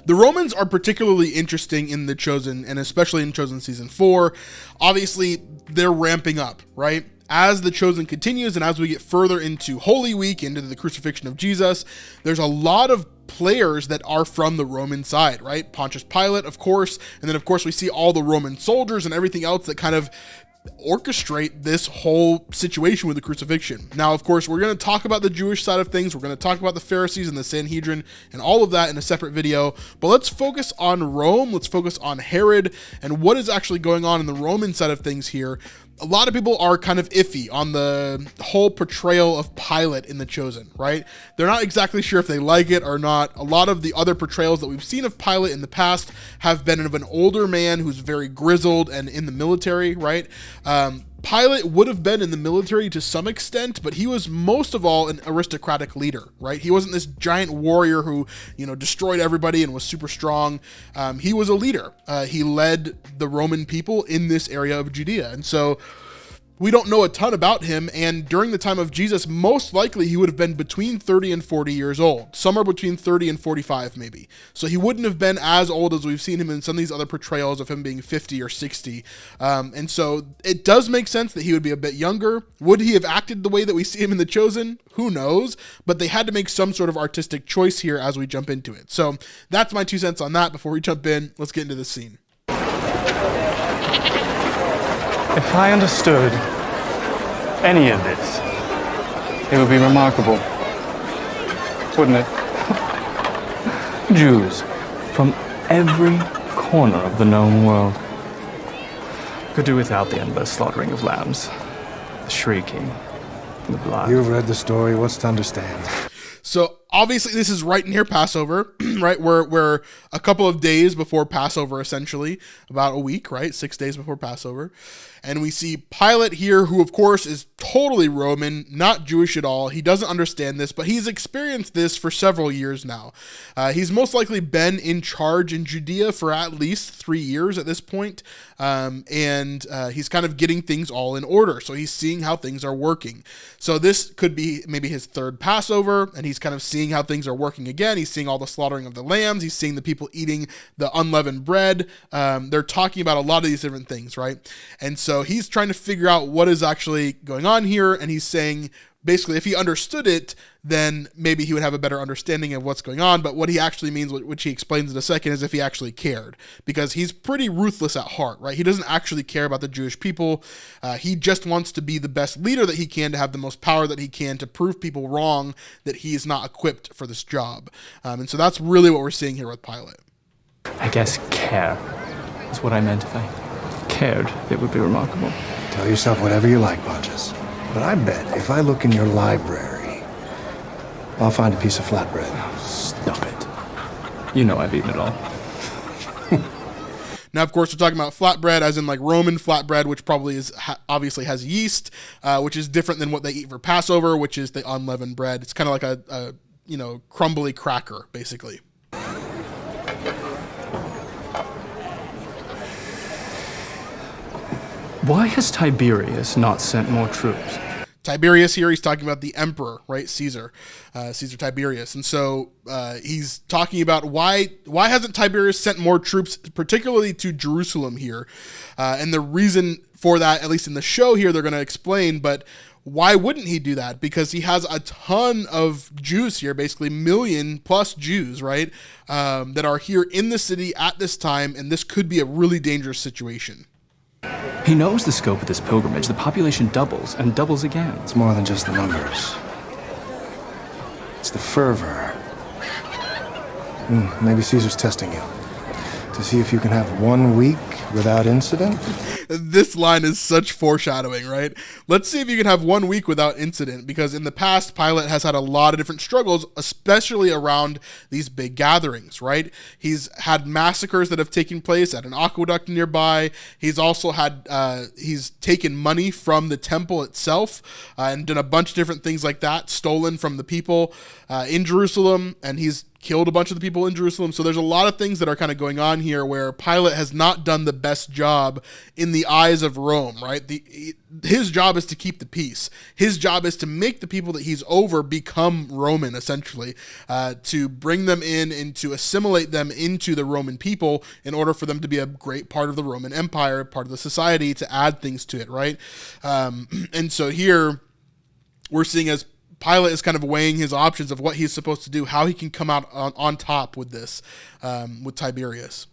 The Romans are particularly interesting in The Chosen, and especially in Chosen Season 4. Obviously, they're ramping up, right? As The Chosen continues and as we get further into Holy Week, into the crucifixion of Jesus, there's a lot of players that are from the Roman side, right? Pontius Pilate, of course, and then of course we see all the Roman soldiers and everything else that kind of orchestrate this whole situation with the crucifixion. Now, of course, we're going to talk about the Jewish side of things. We're going to talk about the Pharisees and the Sanhedrin and all of that in a separate video, but let's focus on Rome. Let's focus on Herod and what is actually going on in the Roman side of things here. A lot of people are kind of iffy on the whole portrayal of Pilate in The Chosen, right? They're not exactly sure if they like it or not. A lot of the other portrayals that we've seen of Pilate in the past have been of an older man who's very grizzled and in the military, right? Pilate would have been in the military to some extent, but he was most of all an aristocratic leader, right? He wasn't this giant warrior who, destroyed everybody and was super strong. He was a leader. He led the Roman people in this area of Judea. And so we don't know a ton about him, and during the time of Jesus, most likely he would have been between 30 and 40 years old, somewhere between 30 and 45 maybe. So he wouldn't have been as old as we've seen him in some of these other portrayals of him being 50 or 60. And so it does make sense that he would be a bit younger. Would he have acted the way that we see him in The Chosen? Who knows? But they had to make some sort of artistic choice here as we jump into it. So that's my 2 cents on that. Before we jump in, let's get into this scene. If I understood any of this, it would be remarkable, wouldn't it? Jews from every corner of the known world could do without the endless slaughtering of lambs, the shrieking, the blood. You've read the story. What's to understand? So obviously this is right near Passover, right? We're a couple of days before Passover, essentially, about a week, right? 6 days before Passover. And we see Pilate here, who of course is totally Roman, not Jewish at all. He doesn't understand this, but he's experienced this for several years now. He's most likely been in charge in Judea for at least 3 years at this point. And he's kind of getting things all in order. So he's seeing how things are working. So this could be maybe his third Passover, and he's kind of seeing how things are working again. He's seeing all the slaughtering of the lambs. He's seeing the people eating the unleavened bread. They're talking about a lot of these different things, right? And so he's trying to figure out what is actually going on here. And he's saying, basically, if he understood it, then maybe he would have a better understanding of what's going on. But what he actually means, which he explains in a second, is if he actually cared, because he's pretty ruthless at heart, right? He doesn't actually care about the Jewish people. He just wants to be the best leader that he can, to have the most power that he can, to prove people wrong that he is not equipped for this job. And so that's really what we're seeing here with Pilate. I guess care is what I meant. If I cared, it would be remarkable. Tell yourself whatever you like, Pontius. But I bet if I look in your library, I'll find a piece of flatbread. Stop it. You know I've eaten it all. Now, of course, we're talking about flatbread as in like Roman flatbread, which probably is obviously has yeast, which is different than what they eat for Passover, which is the unleavened bread. It's kind of like a crumbly cracker, basically. Why has Tiberius not sent more troops? Tiberius here, he's talking about the emperor, right? Caesar Tiberius. And so he's talking about why hasn't Tiberius sent more troops, particularly to Jerusalem here? And the reason for that, at least in the show here, they're going to explain, but why wouldn't he do that? Because he has a ton of Jews here, basically 1 million plus Jews, right? That are here in the city at this time, and this could be a really dangerous situation. He knows the scope of this pilgrimage. The population doubles and doubles again. It's more than just the numbers. It's the fervor. Maybe Caesar's testing you to see if you can have 1 week without incident. This line is such foreshadowing, right? Let's see if you can have 1 week without incident, because in the past, Pilate has had a lot of different struggles, especially around these big gatherings, right? He's had massacres that have taken place at an aqueduct nearby. He's also had, he's taken money from the temple itself and done a bunch of different things like that, stolen from the people in Jerusalem, and he's killed a bunch of the people in Jerusalem. So there's a lot of things that are kind of going on here where Pilate has not done the best job in the eyes of Rome, right? His job is to keep the peace. His job is to make the people that he's over become Roman, essentially, to bring them in and to assimilate them into the Roman people in order for them to be a great part of the Roman Empire, part of the society, to add things to it, right? And so here we're seeing as Pilate is kind of weighing his options of what he's supposed to do, how he can come out on top with this, with Tiberius.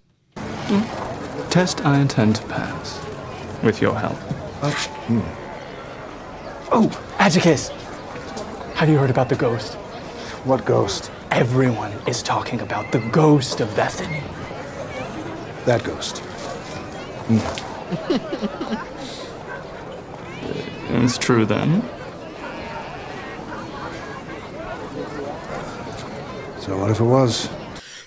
Test I intend to pass, with your help. Oh, Atticus! Have you heard about the ghost? What ghost? Everyone is talking about the ghost of Bethany. That ghost. It's true then. So what if it was?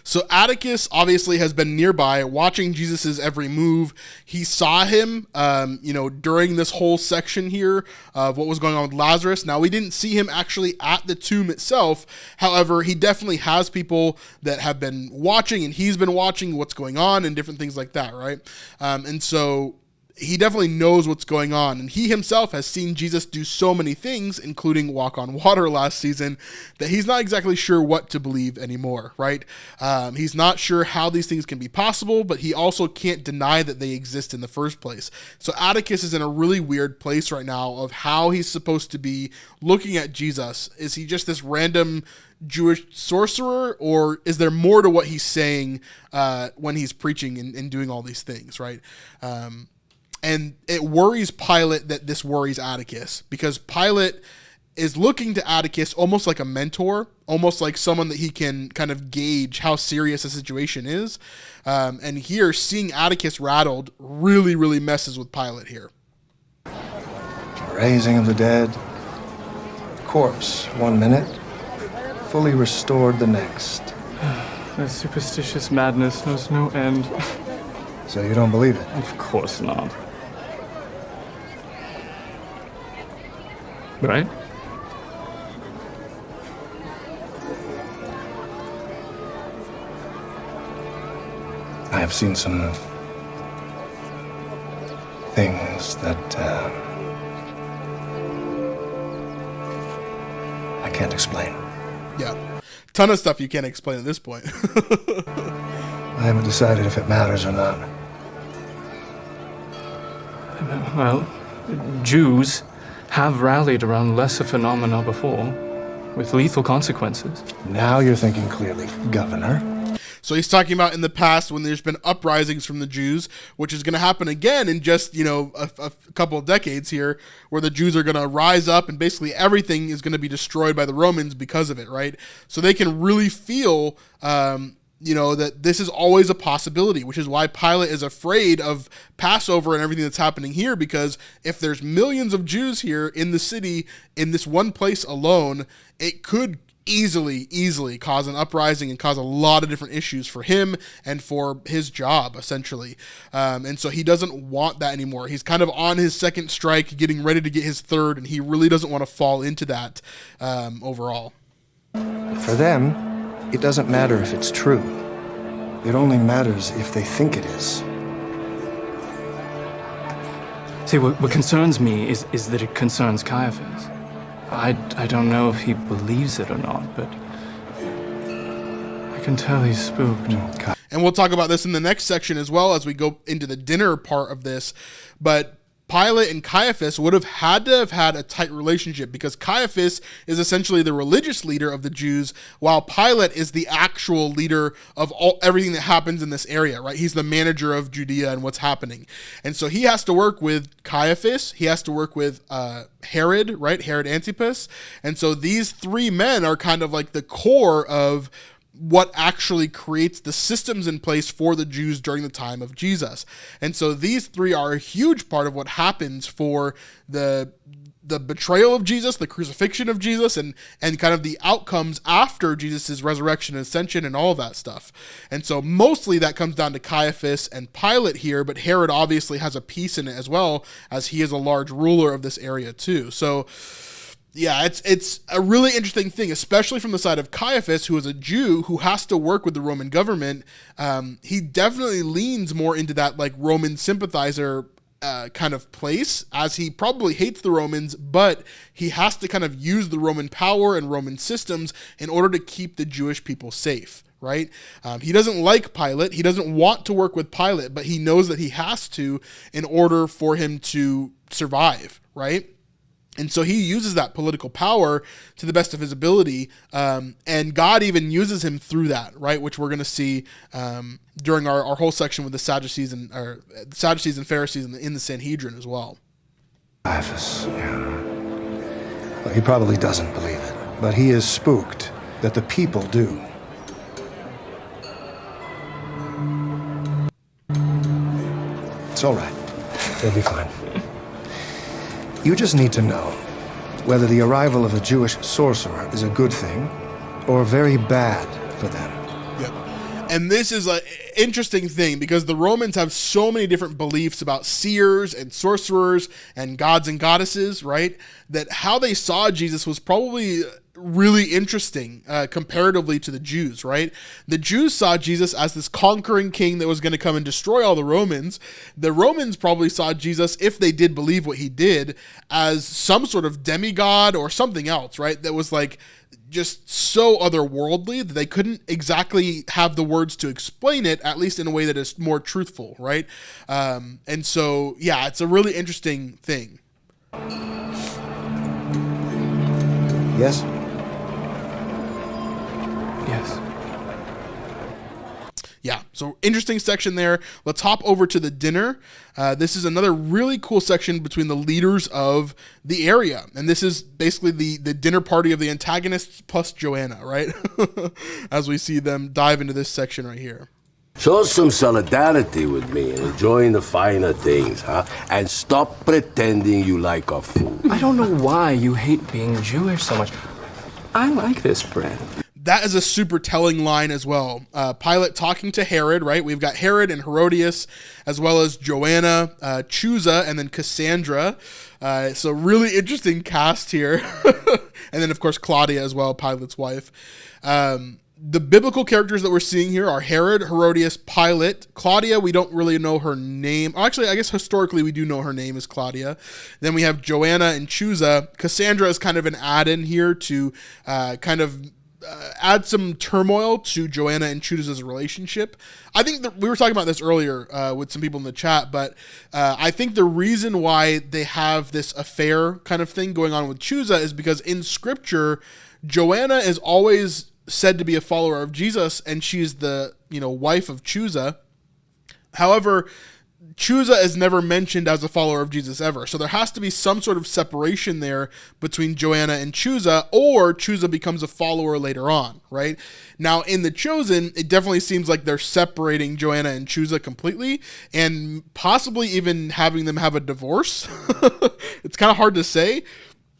So Atticus obviously has been nearby watching Jesus's every move. He saw him, during this whole section here of what was going on with Lazarus. Now, we didn't see him actually at the tomb itself. However, he definitely has people that have been watching, and he's been watching what's going on and different things like that, right? And so he definitely knows what's going on, and he himself has seen Jesus do so many things, including walk on water last season, that he's not exactly sure what to believe anymore, right? He's not sure how these things can be possible, but he also can't deny that they exist in the first place. So Atticus is in a really weird place right now of how he's supposed to be looking at Jesus. Is he just this random Jewish sorcerer, or is there more to what he's saying when he's preaching and doing all these things, right? And it worries Pilate that this worries Atticus, because Pilate is looking to Atticus almost like a mentor, almost like someone that he can kind of gauge how serious the situation is. And here, seeing Atticus rattled really, really messes with Pilate here. Raising of the dead. Corpse 1 minute. Fully restored the next. Their superstitious madness knows no end. So you don't believe it? Of course not. Right? I have seen some things that I can't explain. Yeah. Ton of stuff you can't explain at this point. I haven't decided if it matters or not. Well, Jews have rallied around lesser phenomena before, with lethal consequences. Now you're thinking clearly, Governor. So he's talking about in the past when there's been uprisings from the Jews, which is going to happen again in just, a couple of decades here, where the Jews are going to rise up and basically everything is going to be destroyed by the Romans because of it, right? So they can really feel, that this is always a possibility, which is why Pilate is afraid of Passover and everything that's happening here, because if there's millions of Jews here in the city, in this one place alone, it could easily cause an uprising and cause a lot of different issues for him and for his job, essentially. And so he doesn't want that anymore. He's kind of on his second strike, getting ready to get his third, and he really doesn't want to fall into that overall. For them, it doesn't matter if it's true. It only matters if they think it is. See, what concerns me is that it concerns Caiaphas. I don't know if he believes it or not, but I can tell he's spooked. And we'll talk about this in the next section as well as we go into the dinner part of this. But Pilate and Caiaphas would have had to have had a tight relationship, because Caiaphas is essentially the religious leader of the Jews, while Pilate is the actual leader of everything that happens in this area, right? He's the manager of Judea and what's happening. And so he has to work with Caiaphas. He has to work with Herod, right? Herod Antipas. And so these three men are kind of like the core of what actually creates the systems in place for the Jews during the time of Jesus. And so these three are a huge part of what happens for the betrayal of Jesus, the crucifixion of Jesus, and kind of the outcomes after Jesus' resurrection and ascension and all of that stuff. And so mostly that comes down to Caiaphas and Pilate here, but Herod obviously has a piece in it as well, as he is a large ruler of this area too. So Yeah, it's a really interesting thing, especially from the side of Caiaphas, who is a Jew who has to work with the Roman government. He definitely leans more into that like Roman sympathizer kind of place, as he probably hates the Romans, but he has to kind of use the Roman power and Roman systems in order to keep the Jewish people safe, right? He doesn't like Pilate. He doesn't want to work with Pilate, but he knows that he has to in order for him to survive, right? And so he uses that political power to the best of his ability, and God even uses him through that, right? Which we're going to see during our whole section with the Sadducees and Pharisees in the Sanhedrin as well. Caiaphas, yeah. Well, he probably doesn't believe it, but he is spooked that the people do. It's all right. They'll be fine. You just need to know whether the arrival of a Jewish sorcerer is a good thing or very bad for them. Yep. And this is an interesting thing because the Romans have so many different beliefs about seers and sorcerers and gods and goddesses, right? That how they saw Jesus was probably really interesting comparatively to the Jews, right? The Jews saw Jesus as this conquering king that was going to come and destroy all the Romans. The Romans probably saw Jesus, if they did believe what he did, as some sort of demigod or something else, right? That was like just so otherworldly that they couldn't exactly have the words to explain it, at least in a way that is more truthful, right? And so, yeah, it's a really interesting thing. Yes? Yes. Yeah, so interesting section there. Let's hop over to the dinner. This is another really cool section between the leaders of the area. And this is basically the dinner party of the antagonists plus Joanna, right? As we see them dive into this section right here. Show some solidarity with me and enjoying the finer things, huh? And stop pretending you like our food. I don't know why you hate being Jewish so much. I like this bread. That is a super telling line as well. Pilate talking to Herod, right? We've got Herod and Herodias, as well as Joanna, Chusa, and then Cassandra. So really interesting cast here. And then, of course, Claudia as well, Pilate's wife. The biblical characters that we're seeing here are Herod, Herodias, Pilate. Claudia, we don't really know her name. Actually, I guess historically we do know her name is Claudia. Then we have Joanna and Chusa. Cassandra is kind of an add-in here to kind of add some turmoil to Joanna and Chusa's relationship. I think that we were talking about this earlier with some people in the chat, but I think the reason why they have this affair kind of thing going on with Chusa is because in scripture, Joanna is always said to be a follower of Jesus, and she's the wife of Chusa. However, Chusa is never mentioned as a follower of Jesus ever. So there has to be some sort of separation there between Joanna and Chusa, or Chusa becomes a follower later on, right? Now, in The Chosen, it definitely seems like they're separating Joanna and Chusa completely and possibly even having them have a divorce. It's kind of hard to say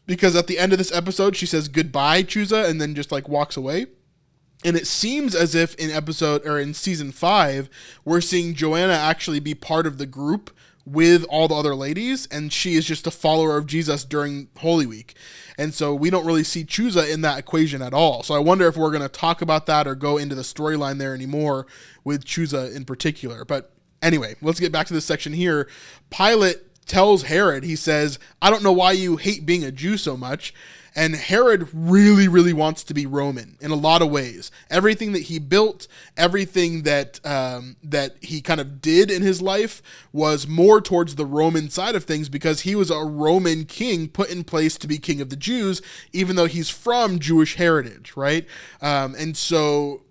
because at the end of this episode, she says goodbye, Chusa, and then just like walks away. And it seems as if in season 5, we're seeing Joanna actually be part of the group with all the other ladies, and she is just a follower of Jesus during Holy Week. And so we don't really see Chusa in that equation at all. So I wonder if we're going to talk about that or go into the storyline there anymore with Chusa in particular. But anyway, let's get back to this section here. Pilate tells Herod, he says, "I don't know why you hate being a Jew so much." And Herod really, really wants to be Roman in a lot of ways. Everything that he built, everything that he kind of did in his life was more towards the Roman side of things because he was a Roman king put in place to be king of the Jews, even though he's from Jewish heritage, right? And so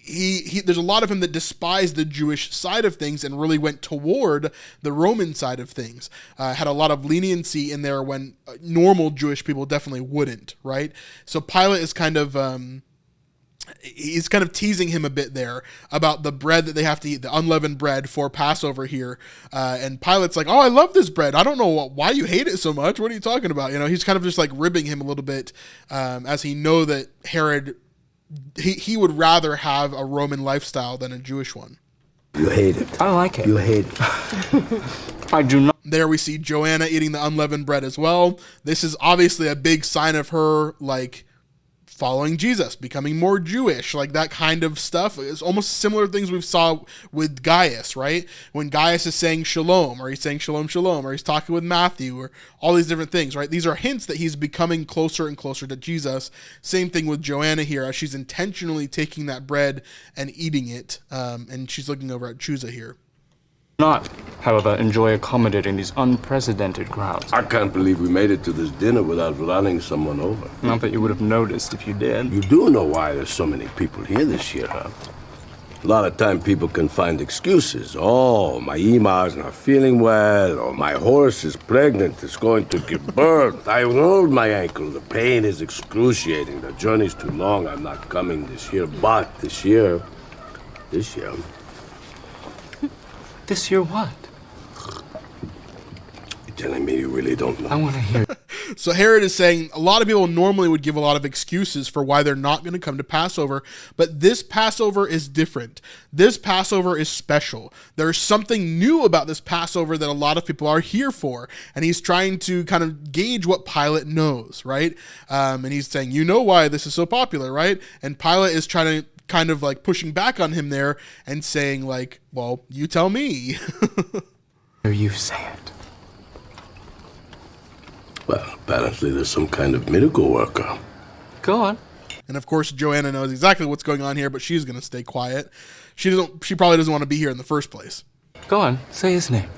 he there's a lot of him that despised the Jewish side of things and really went toward the Roman side of things. Had a lot of leniency in there when normal Jewish people definitely wouldn't, right? So Pilate is kind of he's kind of teasing him a bit there about the bread that they have to eat, the unleavened bread for Passover here. And Pilate's like, "Oh, I love this bread. I don't know why you hate it so much. What are you talking about?" He's kind of just like ribbing him a little bit as he know that Herod, he would rather have a Roman lifestyle than a Jewish one. You hate it. I like it. You hate it. I do not. There we see Joanna eating the unleavened bread as well. This is obviously a big sign of her, like, following Jesus, becoming more Jewish, like that kind of stuff. It's almost similar things we've saw with Gaius, right? When Gaius is saying shalom, or he's saying shalom, shalom, or he's talking with Matthew, or all these different things, right? These are hints that he's becoming closer and closer to Jesus. Same thing with Joanna here, as she's intentionally taking that bread and eating it, and she's looking over at Chusa here. Not, however, enjoy accommodating these unprecedented crowds. I can't believe we made it to this dinner without running someone over. Not that you would have noticed if you did. You do know why there's so many people here this year, huh? A lot of time people can find excuses. Oh, my Ima's not feeling well, or my horse is pregnant, it's going to give birth. I rolled my ankle, the pain is excruciating, the journey's too long, I'm not coming this year. But this year... This year what? You're telling me you really don't know? I want to hear. So Herod is saying a lot of people normally would give a lot of excuses for why they're not going to come to Passover, but this Passover is different. This Passover is special. There's something new about this Passover that a lot of people are here for, and he's trying to kind of gauge what Pilate knows, right? And he's saying, you know why this is so popular, right? And Pilate is trying to kind of like pushing back on him there and saying like, well, you tell me. Or you say it. Well, apparently there's some kind of miracle worker. Go on. And of course, Joanna knows exactly what's going on here, but she's going to stay quiet. She probably doesn't want to be here in the first place. Go on. Say his name.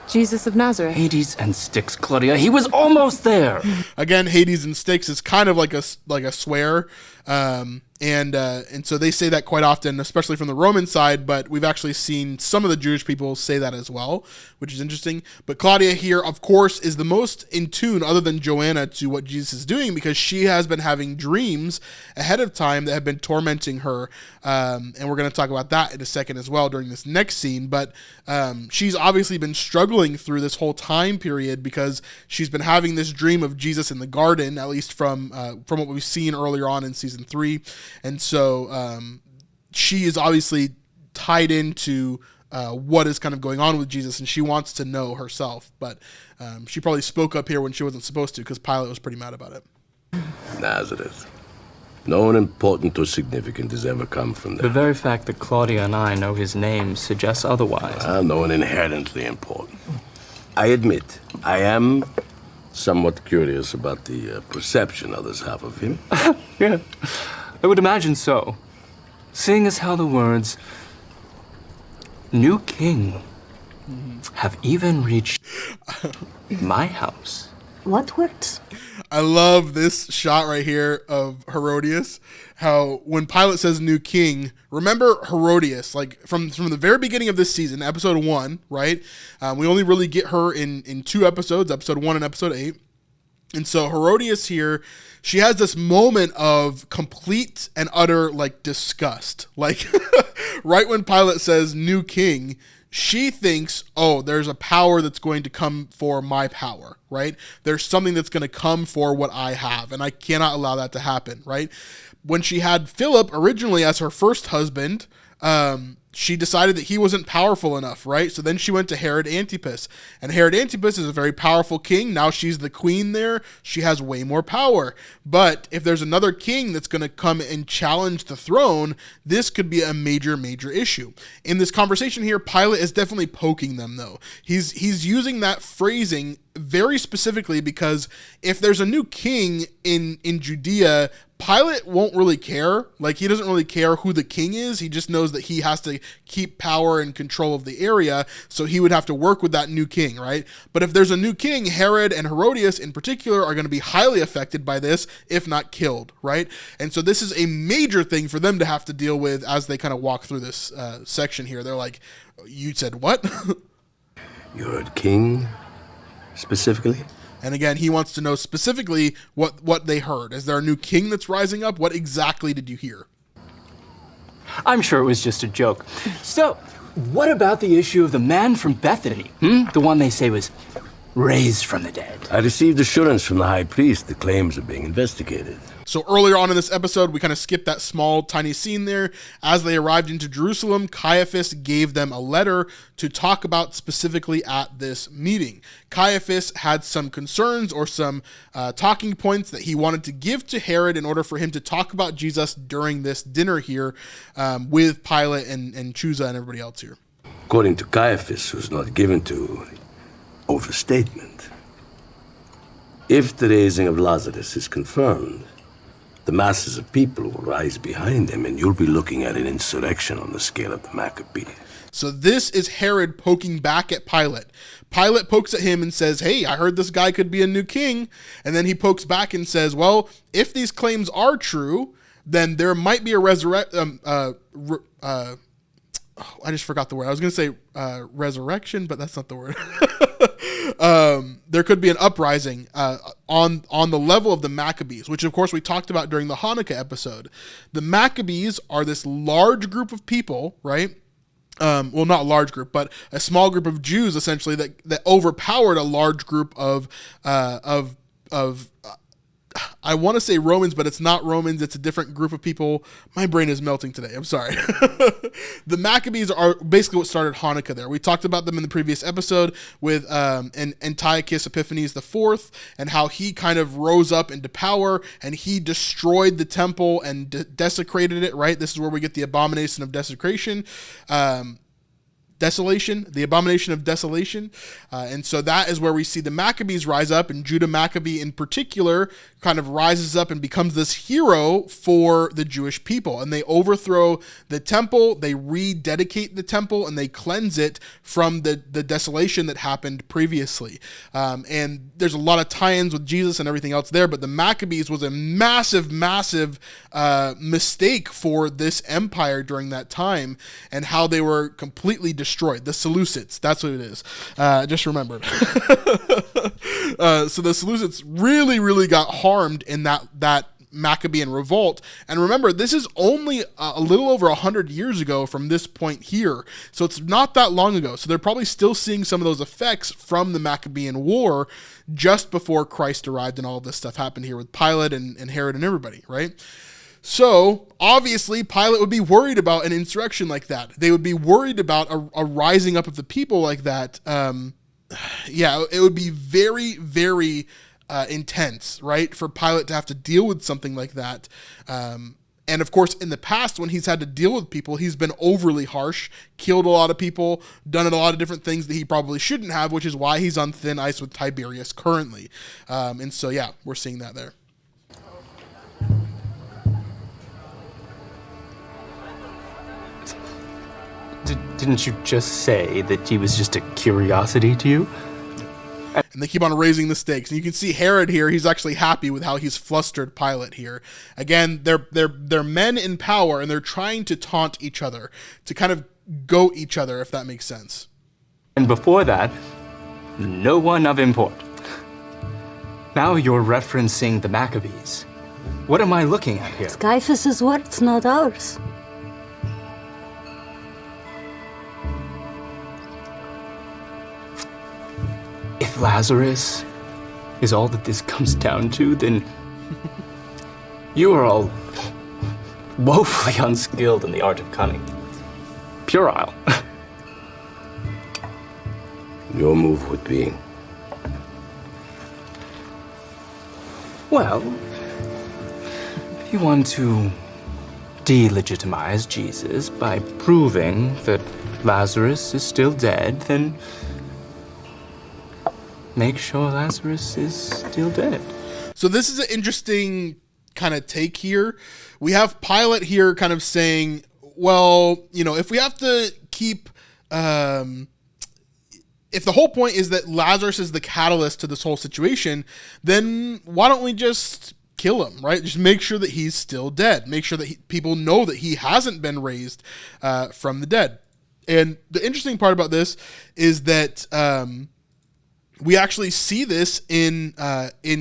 Jesus of Nazareth. Hades and sticks, Claudia. He was almost there. Again, Hades and sticks is kind of like a swear. And so they say that quite often, especially from the Roman side, but we've actually seen some of the Jewish people say that as well, which is interesting. But Claudia here, of course, is the most in tune, other than Joanna, to what Jesus is doing, because she has been having dreams ahead of time that have been tormenting her. And we're going to talk about that in a second as well during this next scene. But she's obviously been struggling through this whole time period because she's been having this dream of Jesus in the garden, at least from what we've seen earlier on in season 3. And so she is obviously tied into what is kind of going on with Jesus, and she wants to know herself. But she probably spoke up here when she wasn't supposed to, because Pilate was pretty mad about it. Nazareth. No one important or significant has ever come from there. The very fact that Claudia and I know his name suggests otherwise. No one inherently important. I admit, I am somewhat curious about the perception others have of him. Yeah, I would imagine so. Seeing as how the words "new king" have even reached my house. What words? I love this shot right here of Herodias. How when Pilate says "new king," remember Herodias, like from the very beginning of this season, episode 1, right? We only really get her in 2 episodes, episode 1 and episode 8. And so Herodias here, she has this moment of complete and utter like disgust. Like right when Pilate says "new king," she thinks, oh, there's a power that's going to come for my power, right? There's something that's going to come for what I have, and I cannot allow that to happen, right? When she had Philip originally as her first husband, she decided that he wasn't powerful enough, right? So then she went to Herod Antipas, and Herod Antipas is a very powerful king. Now she's the queen there. She has way more power. But if there's another king that's going to come and challenge the throne, this could be a major, major issue. In this conversation here, Pilate is definitely poking them, though. He's using that phrasing very specifically because if there's a new king in Judea, Pilate won't really care. Like, he doesn't really care who the king is. He just knows that he has to keep power and control of the area, so he would have to work with that new king, right? But if there's a new king, Herod and Herodias in particular are going to be highly affected by this, if not killed, right? And so this is a major thing for them to have to deal with as they kind of walk through this section here. They're like, you said what? You heard king, specifically? And again, he wants to know specifically what they heard. Is there a new king that's rising up? What exactly did you hear? I'm sure it was just a joke. So, what about the issue of the man from Bethany? The one they say was raised from the dead. I received assurance from the high priest the claims are being investigated. So earlier on in this episode, we kind of skipped that small, tiny scene there. As they arrived into Jerusalem, Caiaphas gave them a letter to talk about specifically at this meeting. Caiaphas had some concerns or some talking points that he wanted to give to Herod in order for him to talk about Jesus during this dinner here with Pilate and Chusa and everybody else here. According to Caiaphas, who's not given to overstatement, if the raising of Lazarus is confirmed, the masses of people will rise behind him, and you'll be looking at an insurrection on the scale of the Maccabees. So this is Herod poking back at Pilate. Pilate pokes at him and says, hey, I heard this guy could be a new king. And then he pokes back and says, well, if these claims are true, then there might be a I just forgot the word. I was going to say resurrection, but that's not the word. There could be an uprising on the level of the Maccabees, which of course we talked about during the Hanukkah episode. The Maccabees are this large group of people, right? Well, not a large group, but a small group of Jews essentially that overpowered a large group of I want to say Romans, but it's not Romans. It's a different group of people. My brain is melting today. I'm sorry. The Maccabees are basically what started Hanukkah there. We talked about them in the previous episode with Antiochus Epiphanes IV and how he kind of rose up into power and he destroyed the temple and desecrated it, right? This is where we get the abomination of desecration. The abomination of desolation. And so that is where we see the Maccabees rise up, and Judah Maccabee in particular kind of rises up and becomes this hero for the Jewish people. And they overthrow the temple, they rededicate the temple, and they cleanse it from the desolation that happened previously. And there's a lot of tie-ins with Jesus and everything else there, but the Maccabees was a massive mistake for this empire during that time, and how they were completely destroyed. The Seleucids, that's what it is. Just remembered. So the Seleucids really got harmed in that Maccabean revolt. And remember, this is only a little over 100 years ago from this point here. So it's not that long ago. So they're probably still seeing some of those effects from the Maccabean War just before Christ arrived and all of this stuff happened here with Pilate and Herod and everybody, right? So, obviously, Pilate would be worried about an insurrection like that. They would be worried about a rising up of the people like that. It would be very intense, right, for Pilate to have to deal with something like that. And, of course, in the past, when he's had to deal with people, he's been overly harsh, killed a lot of people, done a lot of different things that he probably shouldn't have, which is why he's on thin ice with Tiberius currently. And so, yeah, we're seeing that there. Didn't you just say that he was just a curiosity to you? And they keep on raising the stakes. And you can see Herod here, he's actually happy with how he's flustered Pilate here. Again, they're men in power, and they're trying to taunt each other, to kind of goat each other, if that makes sense. And before that, no one of import. Now you're referencing the Maccabees. What am I looking at here? Caiaphas' words, not ours. If Lazarus is all that this comes down to, then you are all woefully unskilled in the art of cunning. Puerile. Your move would be? Well, if you want to delegitimize Jesus by proving that Lazarus is still dead, then make sure Lazarus is still dead. So this is an interesting kind of take here. We have Pilate here kind of saying, well, if we have to keep, if the whole point is that Lazarus is the catalyst to this whole situation, then why don't we just kill him, right? Just make sure that he's still dead. Make sure that people know that he hasn't been raised from the dead. And the interesting part about this is that We actually see this in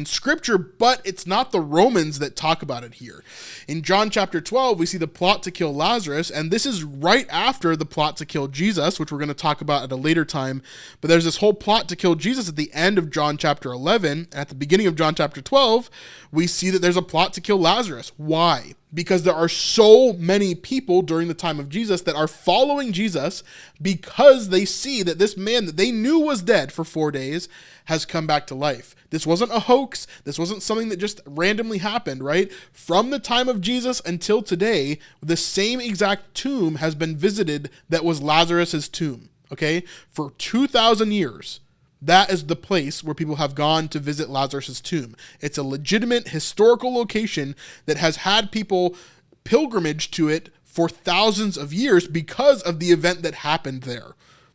Scripture, but it's not the Romans that talk about it here. In John chapter 12, we see the plot to kill Lazarus, and this is right after the plot to kill Jesus, which we're going to talk about at a later time. But there's this whole plot to kill Jesus at the end of John chapter 11. At the beginning of John chapter 12, we see that there's a plot to kill Lazarus. Why? Because there are so many people during the time of Jesus that are following Jesus because they see that this man that they knew was dead for 4 days has come back to life. This wasn't a hoax. This wasn't something that just randomly happened, right? From the time of Jesus until today, the same exact tomb has been visited that was Lazarus's tomb, okay? For 2,000 years. That is the place where people have gone to visit Lazarus' tomb. It's a legitimate historical location that has had people pilgrimage to it for thousands of years because of the event that happened there.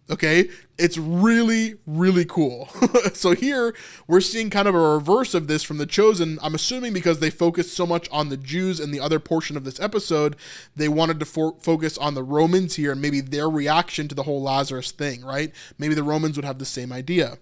Okay? It's really, really cool. So here we're seeing kind of a reverse of this from The Chosen. I'm assuming because they focused so much on the Jews in the other portion of this episode, they wanted to focus on the Romans here and maybe their reaction to the whole Lazarus thing, right? Maybe the Romans would have the same idea.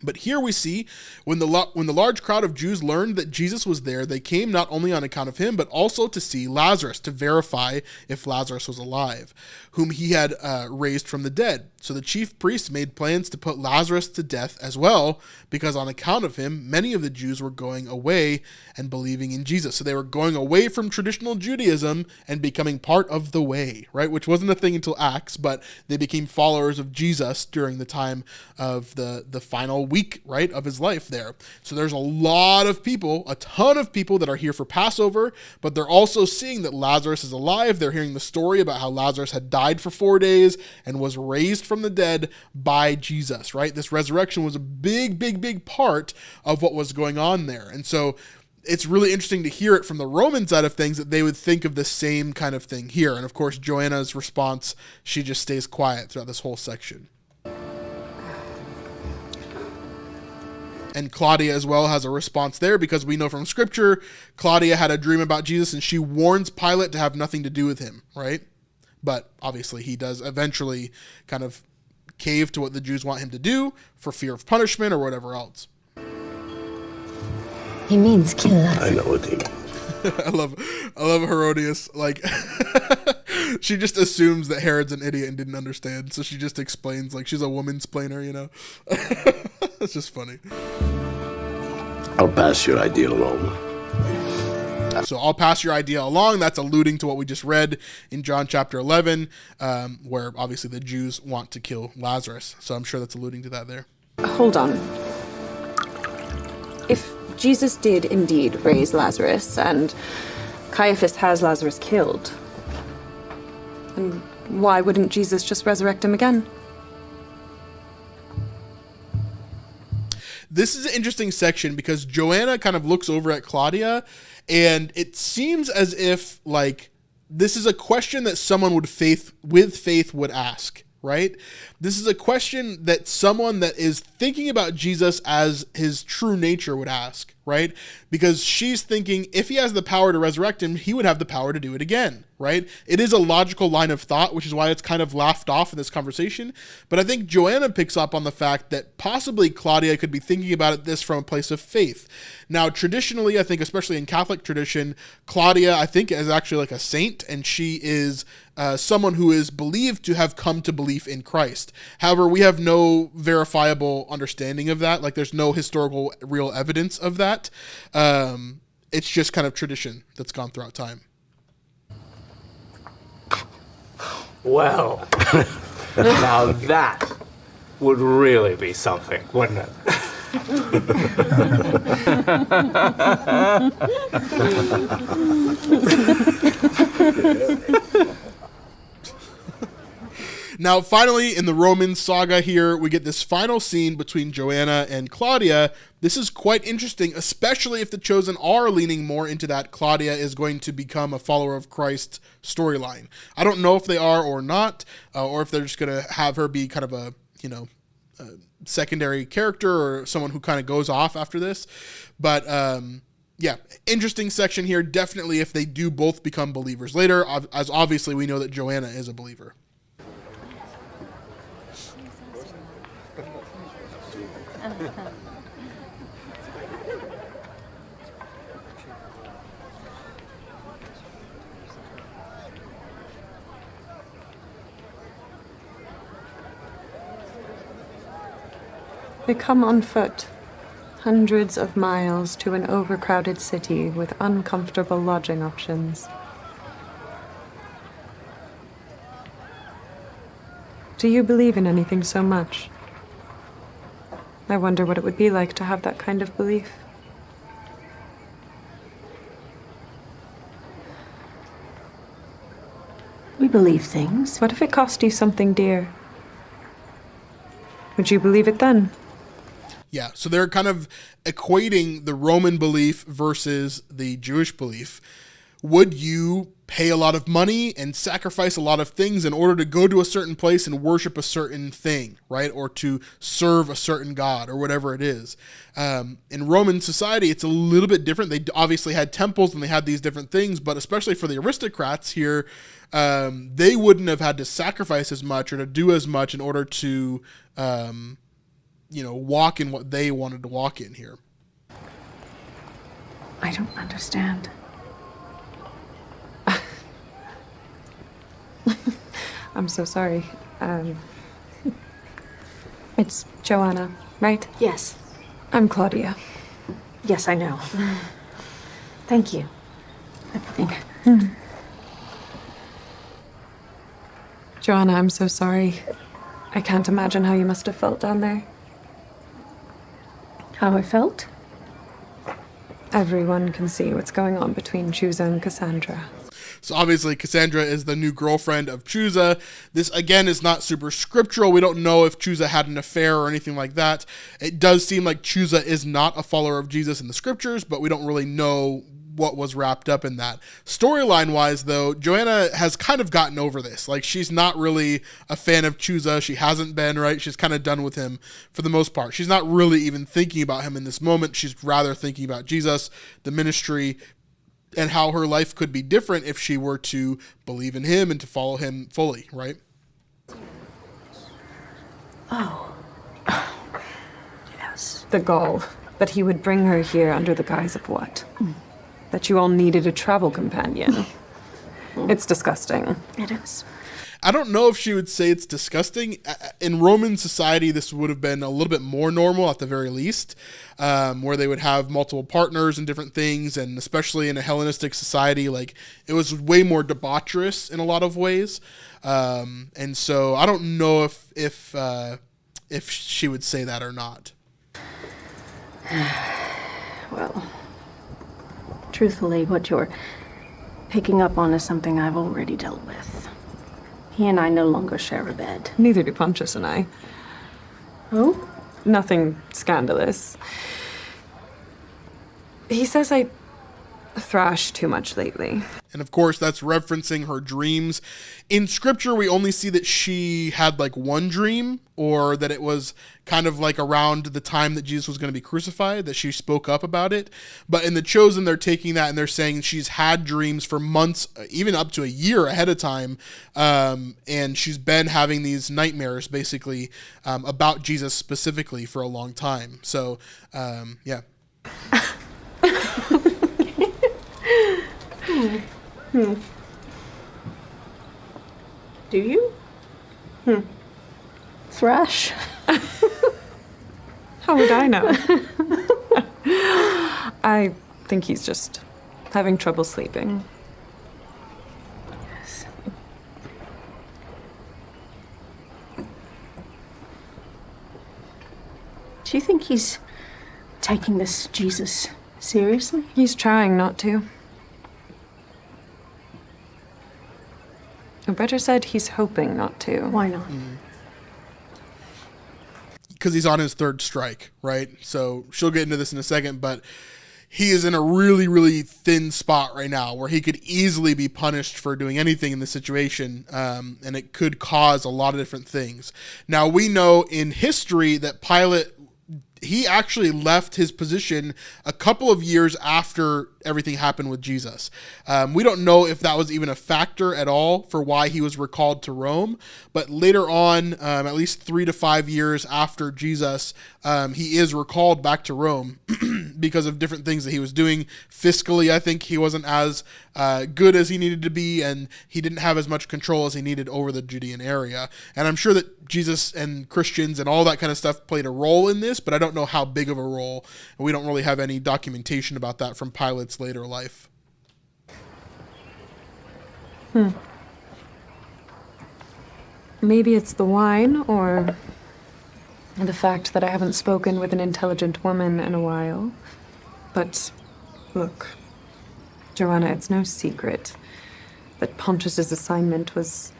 But here we see when the large crowd of Jews learned that Jesus was there, they came not only on account of him, but also to see Lazarus, to verify if Lazarus was alive, whom he had raised from the dead. So the chief priests made plans to put Lazarus to death as well, because on account of him, many of the Jews were going away and believing in Jesus. So they were going away from traditional Judaism and becoming part of the way, right? Which wasn't a thing until Acts, but they became followers of Jesus during the time of the final week, right, of his life there. So there's a lot of people, a ton of people that are here for Passover, but they're also seeing that Lazarus is alive. They're hearing the story about how Lazarus had died for 4 days and was raised from the dead by Jesus, right? This resurrection was a big, big, big part of what was going on there. And so it's really interesting to hear it from the Roman side of things that they would think of the same kind of thing here. And of course, Joanna's response, she just stays quiet throughout this whole section. And Claudia as well has a response there because we know from Scripture, Claudia had a dream about Jesus and she warns Pilate to have nothing to do with him, right? But obviously he does eventually kind of cave to what the Jews want him to do for fear of punishment or whatever else. He means kill us. I know what he means. I love Herodias. Like, she just assumes that Herod's an idiot and didn't understand, so she just explains like she's a woman's plainer, you know. It's just funny. I'll pass your idea along. So I'll pass your idea along. That's alluding to what we just read in John chapter 11, where obviously the Jews want to kill Lazarus. So I'm sure that's alluding to that there. Hold on. If Jesus did indeed raise Lazarus, and Caiaphas has Lazarus killed, then why wouldn't Jesus just resurrect him again? This is an interesting section because Joanna kind of looks over at Claudia, and it seems as if like this is a question that someone with faith would ask, right? This is a question that someone that is thinking about Jesus as his true nature would ask, right? Because she's thinking if he has the power to resurrect him, he would have the power to do it again, right? It is a logical line of thought, which is why it's kind of laughed off in this conversation. But I think Joanna picks up on the fact that possibly Claudia could be thinking about this from a place of faith. Now, traditionally, I think, especially in Catholic tradition, Claudia, I think, is actually like a saint, and she is someone who is believed to have come to belief in Christ. However, we have no verifiable understanding of that. Like, there's no historical real evidence of that. It's just kind of tradition that's gone throughout time. Well, now that would really be something, wouldn't it? Now, finally, in the Roman saga here, we get this final scene between Joanna and Claudia. This is quite interesting, especially if the Chosen are leaning more into that Claudia is going to become a follower of Christ storyline. I don't know if they are or not, or if they're just going to have her be kind of a, a secondary character or someone who kind of goes off after this. But, yeah, interesting section here. Definitely if they do both become believers later, as obviously we know that Joanna is a believer. They come on foot, hundreds of miles to an overcrowded city with uncomfortable lodging options. Do you believe in anything so much? I wonder what it would be like to have that kind of belief. We believe things. What if it cost you something dear? Would you believe it then? Yeah, so they're kind of equating the Roman belief versus the Jewish belief. Would you pay a lot of money and sacrifice a lot of things in order to go to a certain place and worship a certain thing, right? Or to serve a certain god or whatever it is. In Roman society, it's a little bit different. They obviously had temples and they had these different things, but especially for the aristocrats here, they wouldn't have had to sacrifice as much or to do as much in order to walk in what they wanted to walk in here. I don't understand. I'm so sorry. It's Joanna, right? Yes. I'm Claudia. Yes, I know. Thank you. Joanna, I'm so sorry. I can't imagine how you must have felt down there. How I felt? Everyone can see what's going on between Chusa and Cassandra. So obviously Cassandra is the new girlfriend of Chusa. This, again, is not super scriptural. We don't know if Chusa had an affair or anything like that. It does seem like Chusa is not a follower of Jesus in the scriptures, but we don't really know what was wrapped up in that. Storyline-wise, though, Joanna has kind of gotten over this. Like, she's not really a fan of Chusa. She hasn't been, right? She's kind of done with him for the most part. She's not really even thinking about him in this moment. She's rather thinking about Jesus, the ministry, and how her life could be different if she were to believe in him and to follow him fully, right? Oh. Yes. The gall that he would bring her here under the guise of what? That you all needed a travel companion. It's disgusting. It is. I don't know if she would say it's disgusting. In Roman society, this would have been a little bit more normal at the very least, where they would have multiple partners and different things, and especially in a Hellenistic society, like, it was way more debaucherous in a lot of ways. And so I don't know if she would say that or not. Well, truthfully, what you're picking up on is something I've already dealt with. He and I no longer share a bed. Neither do Pontius and I. Oh? Nothing scandalous. He says I thrash too much lately. And of course, that's referencing her dreams. In scripture, we only see that she had like one dream, or that it was kind of like around the time that Jesus was going to be crucified, that she spoke up about it. But in The Chosen, they're taking that and they're saying she's had dreams for months, even up to a year ahead of time. And she's been having these nightmares, basically, about Jesus specifically for a long time. So, yeah. Do you? Thrash? How would I know? I think he's just having trouble sleeping. Yes. Do you think he's taking this Jesus seriously? He's trying not to. Or better said, he's hoping not to. Why not? Because he's on his third strike, right? So she'll get into this in a second, but he is in a really, really thin spot right now where he could easily be punished for doing anything in this situation, and it could cause a lot of different things. Now, we know in history that Pilate he actually left his position a couple of years after everything happened with Jesus. We don't know if that was even a factor at all for why he was recalled to Rome, but later on, at least 3 to 5 years after Jesus, he is recalled back to Rome because of different things that he was doing. Fiscally, I think he wasn't as good as he needed to be, and he didn't have as much control as he needed over the Judean area. And I'm sure that Jesus and Christians and all that kind of stuff played a role in this, but I don't know how big of a role, and we don't really have any documentation about that from Pilate's later life. Maybe it's the wine, or the fact that I haven't spoken with an intelligent woman in a while. But look, Joanna, it's no secret that Pontius's assignment was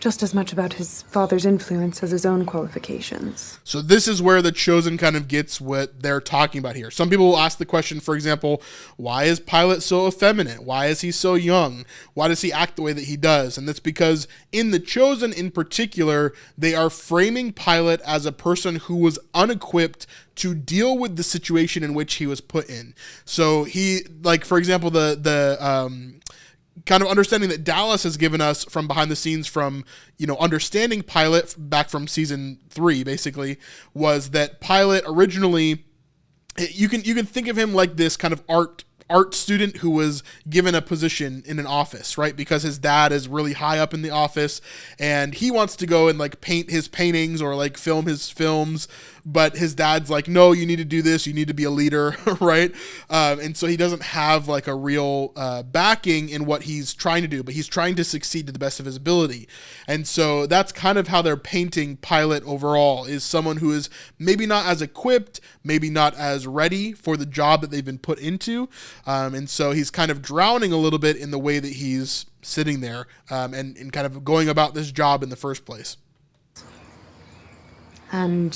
just as much about his father's influence as his own qualifications. So this is where the Chosen kind of gets what they're talking about here. Some people will ask the question, for example, why is Pilate so effeminate? Why is he so young? Why does he act the way that he does? And that's because in the Chosen in particular, they are framing Pilate as a person who was unequipped to deal with the situation in which he was put in. So he, like, for example, the kind of understanding that Dallas has given us from behind the scenes from, understanding Pilate back from season 3, basically, was that Pilate originally, you can think of him like this kind of art student who was given a position in an office, right? Because his dad is really high up in the office and he wants to go and like paint his paintings or like film his films, but his dad's like, no, you need to do this. You need to be a leader, right? And so he doesn't have like a real backing in what he's trying to do, but he's trying to succeed to the best of his ability. And so that's kind of how they're painting Pilate overall, is someone who is maybe not as equipped, maybe not as ready for the job that they've been put into. And so he's kind of drowning a little bit in the way that he's sitting there and kind of going about this job in the first place. And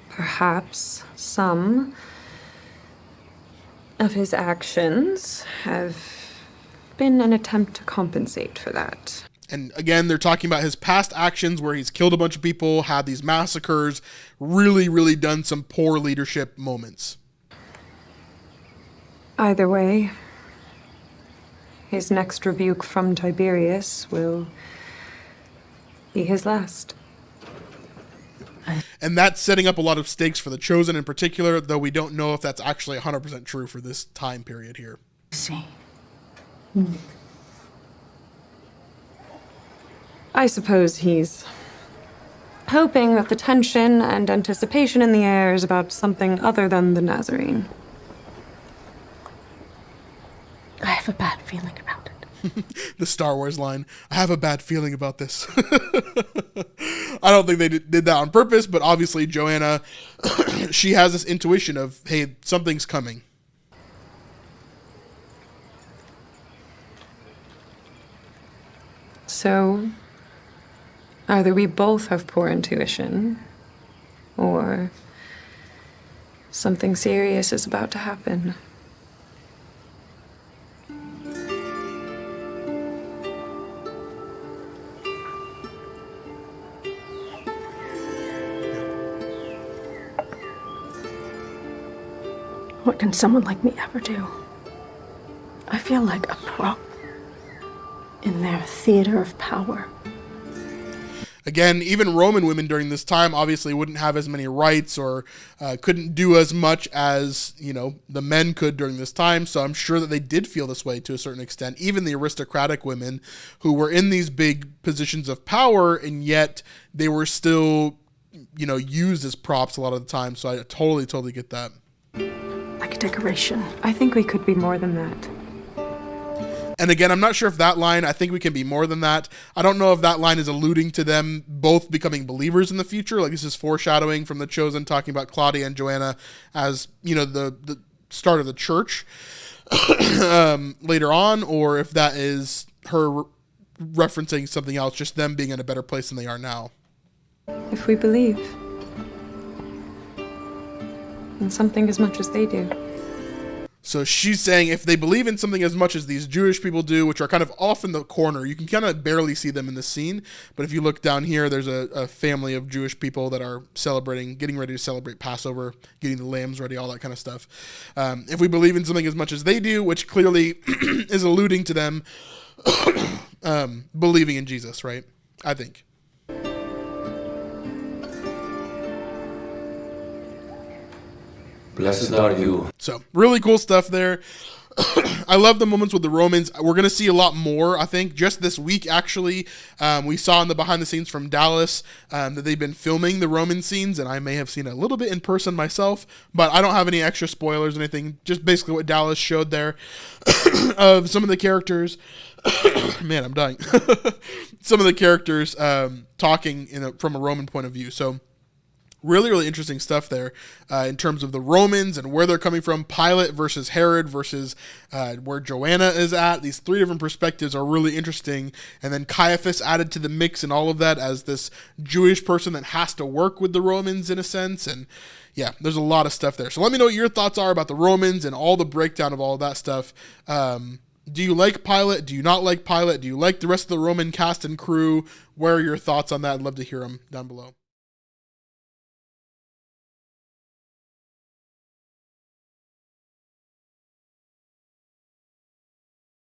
perhaps some of his actions have been an attempt to compensate for that. And again, they're talking about his past actions where he's killed a bunch of people, had these massacres, really, really done some poor leadership moments. Either way, his next rebuke from Tiberius will be his last. And that's setting up a lot of stakes for the Chosen in particular, though we don't know if that's actually 100% true for this time period here. See. I suppose he's hoping that the tension and anticipation in the air is about something other than the Nazarene. I have a bad feeling about it. The Star Wars line, I have a bad feeling about this. I don't think they did that on purpose, but obviously Joanna, she has this intuition of, hey, something's coming. So, either we both have poor intuition, or something serious is about to happen. What can someone like me ever do? I feel like a prop in their theater of power. Again, even Roman women during this time obviously wouldn't have as many rights or couldn't do as much as, the men could during this time. So I'm sure that they did feel this way to a certain extent. Even the aristocratic women who were in these big positions of power, and yet they were still, used as props a lot of the time. So I totally get that. Like a decoration. I think we could be more than that. And again, I'm not sure if that line, I think we can be more than that. I don't know if that line is alluding to them both becoming believers in the future. Like this is foreshadowing from the Chosen talking about Claudia and Joanna as, the start of the church later on, or if that is her referencing something else, just them being in a better place than they are now. If we believe in something as much as they do. So she's saying if they believe in something as much as these Jewish people do, which are kind of off in the corner, you can kind of barely see them in the scene. But if you look down here, there's a family of Jewish people that are getting ready to celebrate Passover, getting the lambs ready, all that kind of stuff. If we believe in something as much as they do, which clearly is alluding to them believing in Jesus, right? I think. Blessed are you. So, really cool stuff there. I love the moments with the Romans. We're going to see a lot more, I think, just this week, actually. We saw in the behind the scenes from Dallas that they've been filming the Roman scenes, and I may have seen a little bit in person myself, but I don't have any extra spoilers or anything, just basically what Dallas showed there of some of the characters. Man, I'm dying. Some of the characters talking from a Roman point of view. So, really, really interesting stuff there in terms of the Romans and where they're coming from. Pilate versus Herod versus where Joanna is at. These three different perspectives are really interesting. And then Caiaphas added to the mix and all of that as this Jewish person that has to work with the Romans in a sense. And yeah, there's a lot of stuff there. So let me know what your thoughts are about the Romans and all the breakdown of all of that stuff. Do you like Pilate? Do you not like Pilate? Do you like the rest of the Roman cast and crew? Where are your thoughts on that? I'd love to hear them down below.